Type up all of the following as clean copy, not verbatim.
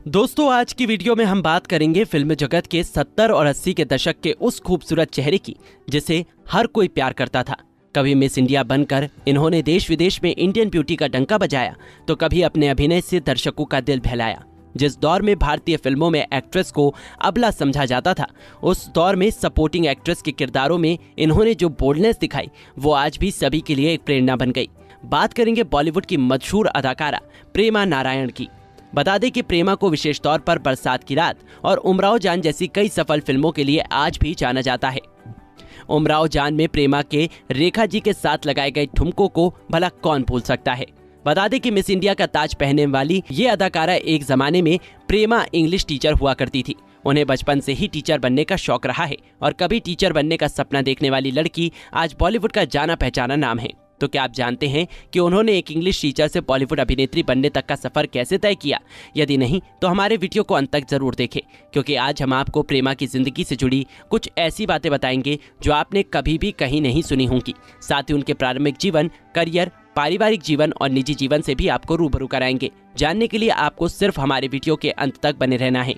दोस्तों, आज की वीडियो में हम बात करेंगे फिल्म जगत के 70 और 80 के दशक के उस खूबसूरत चेहरे की जिसे हर कोई प्यार करता था। कभी मिस इंडिया बनकर इन्होंने देश विदेश में इंडियन ब्यूटी का डंका बजाया, तो कभी अपने अभिनय से दर्शकों का दिल बहलाया। जिस दौर में भारतीय फिल्मों में एक्ट्रेस को अबला समझा जाता था, उस दौर में सपोर्टिंग एक्ट्रेस के किरदारों में इन्होंने जो बोल्डनेस दिखाई, वो आज भी सभी के लिए एक प्रेरणा बन गई। बात करेंगे बॉलीवुड की मशहूर अदाकारा प्रेमा नारायण की। बता दें कि प्रेमा को विशेष तौर पर बरसात की रात और उमराव जान जैसी कई सफल फिल्मों के लिए आज भी जाना जाता है। उमराव जान में प्रेमा के रेखा जी के साथ लगाए गए ठुमकों को भला कौन भूल सकता है। बता दें कि मिस इंडिया का ताज पहनने वाली ये अदाकारा एक जमाने में प्रेमा इंग्लिश टीचर हुआ करती थी। उन्हें बचपन से ही टीचर बनने का शौक रहा है और कभी टीचर बनने का सपना देखने वाली लड़की आज बॉलीवुड का जाना पहचाना नाम है। तो क्या आप जानते हैं कि उन्होंने एक इंग्लिश टीचर से बॉलीवुड अभिनेत्री बनने तक का सफर कैसे तय किया? यदि नहीं तो हमारे वीडियो को अंत तक जरूर देखें, क्योंकि आज हम आपको प्रेमा की जिंदगी से जुड़ी कुछ ऐसी बातें बताएंगे जो आपने कभी भी कहीं नहीं सुनी होंगी। साथ ही उनके प्रारंभिक जीवन, करियर, पारिवारिक जीवन और निजी जीवन से भी आपको रूबरू कराएंगे। जानने के लिए आपको सिर्फ हमारे वीडियो के अंत तक बने रहना है।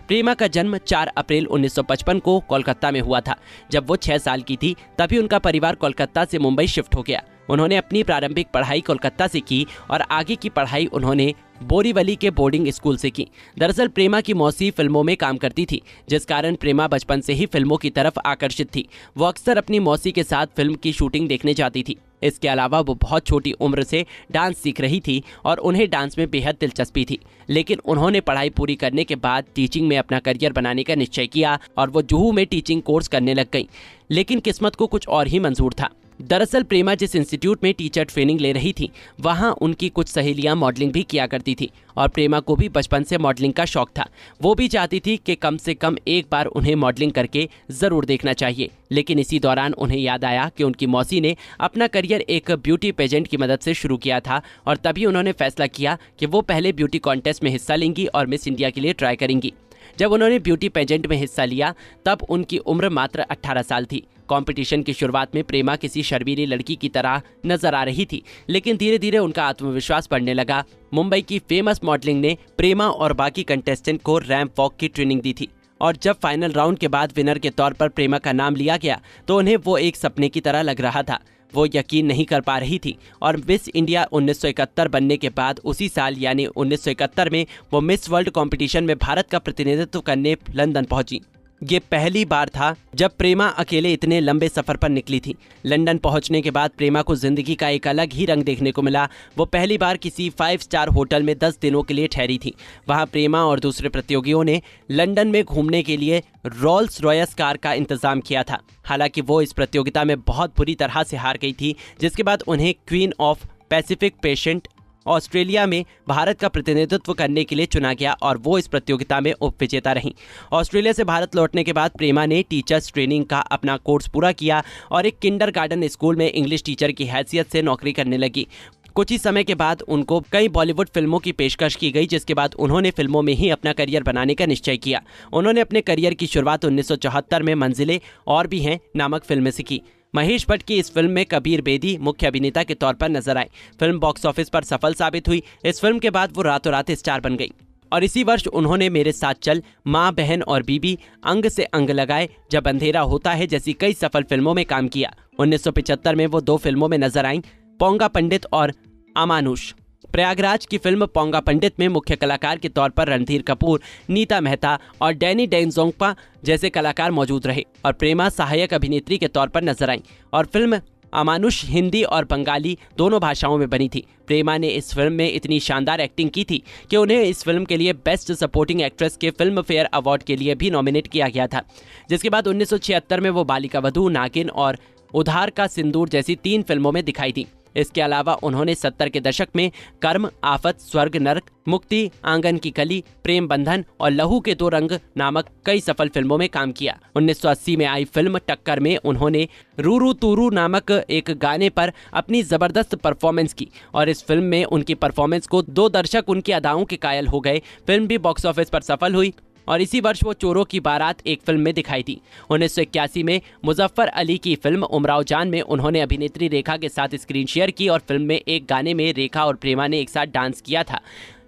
प्रेमा का जन्म 4 अप्रैल 1955 को कोलकाता में हुआ था। जब वो 6 साल की थी तभी उनका परिवार कोलकाता से मुंबई शिफ्ट हो गया। उन्होंने अपनी प्रारंभिक पढ़ाई कोलकाता से की और आगे की पढ़ाई उन्होंने बोरीवली के बोर्डिंग स्कूल से की। दरअसल प्रेमा की मौसी फिल्मों में काम करती थी, जिस कारण प्रेमा बचपन से ही फिल्मों की तरफ आकर्षित थी। वो अक्सर अपनी मौसी के साथ फिल्म की शूटिंग देखने जाती थी। इसके अलावा वो बहुत छोटी उम्र से डांस सीख रही थी और उन्हें डांस में बेहद दिलचस्पी थी। लेकिन उन्होंने पढ़ाई पूरी करने के बाद टीचिंग में अपना करियर बनाने का निश्चय किया और वो जुहू में टीचिंग कोर्स करने लग गई। लेकिन किस्मत को कुछ और ही मंजूर था। दरअसल प्रेमा जिस इंस्टीट्यूट में टीचर ट्रेनिंग ले रही थी, वहां उनकी कुछ सहेलियां मॉडलिंग भी किया करती थी और प्रेमा को भी बचपन से मॉडलिंग का शौक था। वो भी चाहती थी कि कम से कम एक बार उन्हें मॉडलिंग करके जरूर देखना चाहिए। लेकिन इसी दौरान उन्हें याद आया कि उनकी मौसी ने अपना करियर एक ब्यूटी पेजेंट की मदद से शुरू किया था और तभी उन्होंने फैसला किया कि वो पहले ब्यूटी कॉन्टेस्ट में हिस्सा लेंगी और मिस इंडिया के लिए ट्राई करेंगी। जब उन्होंने ब्यूटी पेजेंट में हिस्सा लिया तब उनकी उम्र मात्र 18 साल थी। कंपटीशन की शुरुआत में प्रेमा किसी शर्मीली लड़की की तरह नजर आ रही थी, लेकिन धीरे धीरे उनका आत्मविश्वास बढ़ने लगा। मुंबई की फेमस मॉडलिंग ने प्रेमा और बाकी कंटेस्टेंट को रैंप वॉक की ट्रेनिंग दी थी और जब फाइनल राउंड के बाद विनर के तौर पर प्रेमा का नाम लिया गया तो उन्हें वो एक सपने की तरह लग रहा था। वो यकीन नहीं कर पा रही थी और मिस इंडिया 1971 बनने के बाद उसी साल यानी 1971 में वो मिस वर्ल्ड कंपटीशन में भारत का प्रतिनिधित्व करने लंदन पहुंची। ये पहली बार था जब प्रेमा अकेले इतने लंबे सफर पर निकली थी। लंदन पहुंचने के बाद प्रेमा को जिंदगी का एक अलग ही रंग देखने को मिला। वो पहली बार किसी 5 स्टार होटल में 10 दिनों के लिए ठहरी थी। वहां प्रेमा और दूसरे प्रतियोगियों ने लंदन में घूमने के लिए रोल्स रॉयस कार का इंतजाम किया था। हालांकि वो इस प्रतियोगिता में बहुत बुरी तरह से हार गई थी, जिसके बाद उन्हें queen of Pacific patient Australia में भारत का प्रतिनिधित्व करने के लिए चुना गया और वो इस प्रतियोगिता में उप विजेता रहीं। ऑस्ट्रेलिया से भारत लौटने के बाद प्रेमा ने टीचर्स ट्रेनिंग का अपना कोर्स पूरा किया और एक किंडरगार्टन स्कूल में इंग्लिश टीचर की हैसियत से नौकरी करने लगी। कुछ ही समय के बाद उनको कई बॉलीवुड फिल्मों की पेशकश की गई, जिसके बाद उन्होंने फिल्मों में ही अपना करियर बनाने का निश्चय किया। उन्होंने अपने करियर की शुरुआत 1974 में मंजिलें और भी हैं नामक फिल्म से की। महेश भट्ट की इस फिल्म में कबीर बेदी मुख्य अभिनेता के तौर पर नजर आए। फिल्म बॉक्स ऑफिस पर सफल साबित हुई। इस फिल्म के बाद वो रातों रात स्टार बन गई और इसी वर्ष उन्होंने मेरे साथ चल, माँ बहन और बीबी, अंग से अंग लगाए, जब अंधेरा होता है जैसी कई सफल फिल्मों में काम किया। 1975 में वो 2 फिल्मों में नजर आईं, पोंगा पंडित और अमानुष। प्रयागराज की फिल्म पोंगा पंडित में मुख्य कलाकार के तौर पर रणधीर कपूर, नीता मेहता और डैनी डेंजोंगपा जैसे कलाकार मौजूद रहे और प्रेमा सहायक अभिनेत्री के तौर पर नजर आईं और फिल्म अमानुष हिंदी और बंगाली दोनों भाषाओं में बनी थी। प्रेमा ने इस फिल्म में इतनी शानदार एक्टिंग की थी कि उन्हें इस फिल्म के लिए बेस्ट सपोर्टिंग एक्ट्रेस के फिल्म फेयर अवार्ड के लिए भी नॉमिनेट किया गया था। जिसके बाद 1976 में वो बालिका वधू, नागिन और उधार का सिंदूर जैसी 3 फिल्मों में दिखाई दी। इसके अलावा उन्होंने 70 के दशक में कर्म, आफत, स्वर्ग, नरक, मुक्ति, आंगन की कली, प्रेम बंधन और लहू के 2 रंग नामक कई सफल फिल्मों में काम किया। 1980 में आई फिल्म टक्कर में उन्होंने रूरू तूरू नामक एक गाने पर अपनी जबरदस्त परफॉर्मेंस की और इस फिल्म में उनकी परफॉर्मेंस को 2 दर्शक उनकी अदाओं के कायल हो गए। फिल्म भी बॉक्स ऑफिस पर सफल हुई और इसी वर्ष वो चोरों की बारात एक फिल्म में दिखाई थी। 1981 में मुजफ्फर अली की फिल्म उमराव जान में उन्होंने अभिनेत्री रेखा के साथ स्क्रीन शेयर की और फिल्म में एक गाने में रेखा और प्रेमा ने एक साथ डांस किया था।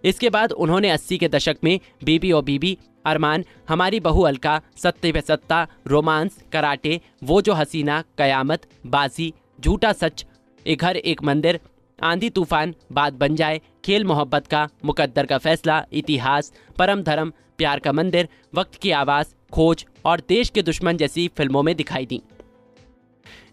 इसके बाद उन्होंने 80 के दशक में बीबी ओ बीबी, अरमान, हमारी बहू अलका, सत्ते पे सत्ता, रोमांस, कराटे, वो जो हसीना, कयामत, बाजी, झूठा सच, एक घर एक मंदिर, आंधी तूफान, बात बन जाए, खेल मोहब्बत का, मुकद्दर का फैसला, इतिहास, परम धर्म, प्यार का मंदिर, वक्त की आवाज़, खोज और देश के दुश्मन जैसी फिल्मों में दिखाई दी।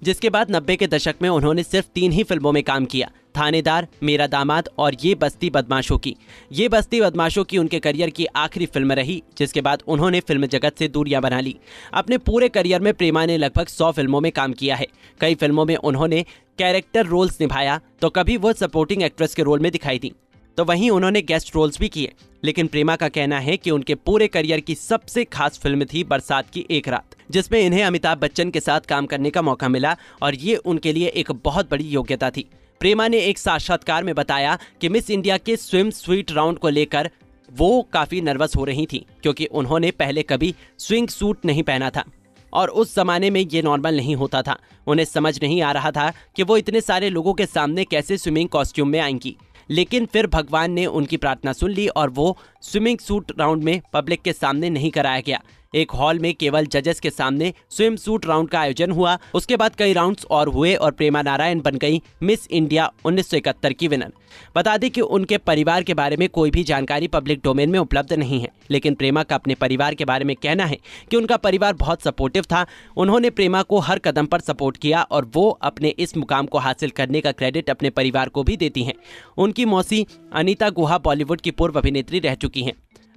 जिसके बाद 90 के दशक में उन्होंने सिर्फ 3 ही फिल्मों में काम किया, थानेदार, मेरा दामाद और ये बस्ती बदमाशों की। ये बस्ती बदमाशों की उनके करियर की आखिरी फिल्म रही, जिसके बाद उन्होंने फिल्म जगत से दूरियां बना ली। अपने पूरे करियर में प्रेमा ने लगभग 100 फिल्मों में काम किया है। कई फिल्मों में उन्होंने कैरेक्टर रोल्स निभाया, तो कभी वो सपोर्टिंग एक्ट्रेस के रोल में दिखाई दी, तो वहीं उन्होंने गेस्ट रोल्स भी किए। लेकिन प्रेमा का कहना है कि उनके पूरे करियर की सबसे खास फिल्म थी बरसात की एक रात, जिसमें इन्हें अमिताभ बच्चन के साथ काम करने का मौका मिला और ये उनके लिए एक बहुत बड़ी योग्यता थी। प्रेमा ने एक साक्षात्कार में बताया कि मिस इंडिया के स्विम स्वीट राउंड को लेकर वो काफ़ी नर्वस हो रही थी, क्योंकि उन्होंने पहले कभी स्विंग सूट नहीं पहना था और उस जमाने में ये नॉर्मल नहीं होता था। उन्हें समझ नहीं आ रहा था कि वो इतने सारे लोगों के सामने कैसे स्विमिंग कॉस्ट्यूम में आएंगी। लेकिन फिर भगवान ने उनकी प्रार्थना सुन ली और वो स्विमिंग सूट राउंड में पब्लिक के सामने नहीं कराया गया। एक हॉल में केवल जजेस के सामने स्विम सूट राउंड का आयोजन हुआ। उसके बाद कई राउंड्स और हुए और प्रेमा नारायण बन गई मिस इंडिया 1971 की विनर। बता दें कि उनके परिवार के बारे में कोई भी जानकारी पब्लिक डोमेन में उपलब्ध नहीं है, लेकिन प्रेमा का अपने परिवार के बारे में कहना है कि उनका परिवार बहुत सपोर्टिव था। उन्होंने प्रेमा को हर कदम पर सपोर्ट किया और वो अपने इस मुकाम को हासिल करने का क्रेडिट अपने परिवार को भी देती हैं। उनकी मौसी अनीता गुहा बॉलीवुड की पूर्व अभिनेत्री रह चुकी हैं।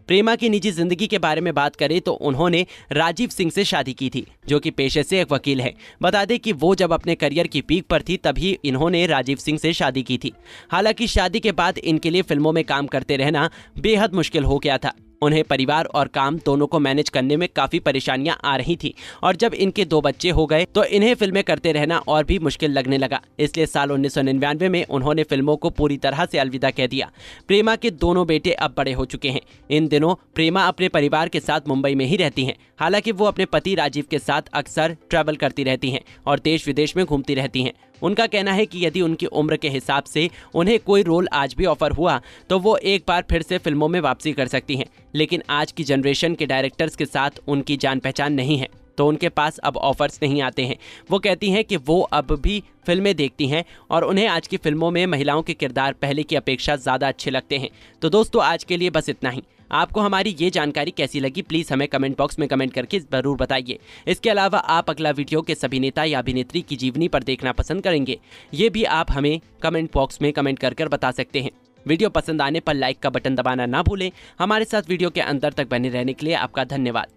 प्रेमा की निजी जिंदगी के बारे में बात करें तो उन्होंने राजीव सिंह से शादी की थी, जो कि पेशे से एक वकील है। बता दें कि वो जब अपने करियर की पीक पर थी तभी इन्होंने राजीव सिंह से शादी की थी। हालांकि शादी के बाद इनके लिए फिल्मों में काम करते रहना बेहद मुश्किल हो गया था। उन्हें परिवार और काम दोनों को मैनेज करने में काफ़ी परेशानियां आ रही थी और जब इनके 2 बच्चे हो गए तो इन्हें फिल्में करते रहना और भी मुश्किल लगने लगा। इसलिए साल 1999 में उन्होंने फिल्मों को पूरी तरह से अलविदा कह दिया। प्रेमा के दोनों बेटे अब बड़े हो चुके हैं। इन दिनों प्रेमा अपने परिवार के साथ मुंबई में ही रहती हैं। हालांकि वो अपने पति राजीव के साथ अक्सर ट्रैवल करती रहती हैं और देश विदेश में घूमती रहती हैं। उनका कहना है कि यदि उनकी उम्र के हिसाब से उन्हें कोई रोल आज भी ऑफर हुआ तो वो एक बार फिर से फिल्मों में वापसी कर सकती हैं। लेकिन आज की जनरेशन के डायरेक्टर्स के साथ उनकी जान पहचान नहीं है, तो उनके पास अब ऑफर्स नहीं आते हैं। वो कहती हैं कि वो अब भी फिल्में देखती हैं और उन्हें आज की फिल्मों में महिलाओं के किरदार पहले की अपेक्षा ज़्यादा अच्छे लगते हैं। तो दोस्तों, आज के लिए बस इतना ही। आपको हमारी ये जानकारी कैसी लगी प्लीज़ हमें कमेंट बॉक्स में कमेंट करके ज़रूर बताइए। इसके अलावा आप अगला वीडियो किस अभिनेता या अभिनेत्री की जीवनी पर देखना पसंद करेंगे, ये भी आप हमें कमेंट बॉक्स में कमेंट कर बता सकते हैं। वीडियो पसंद आने पर लाइक का बटन दबाना ना भूलें। हमारे साथ वीडियो के अंत तक बने रहने के लिए आपका धन्यवाद।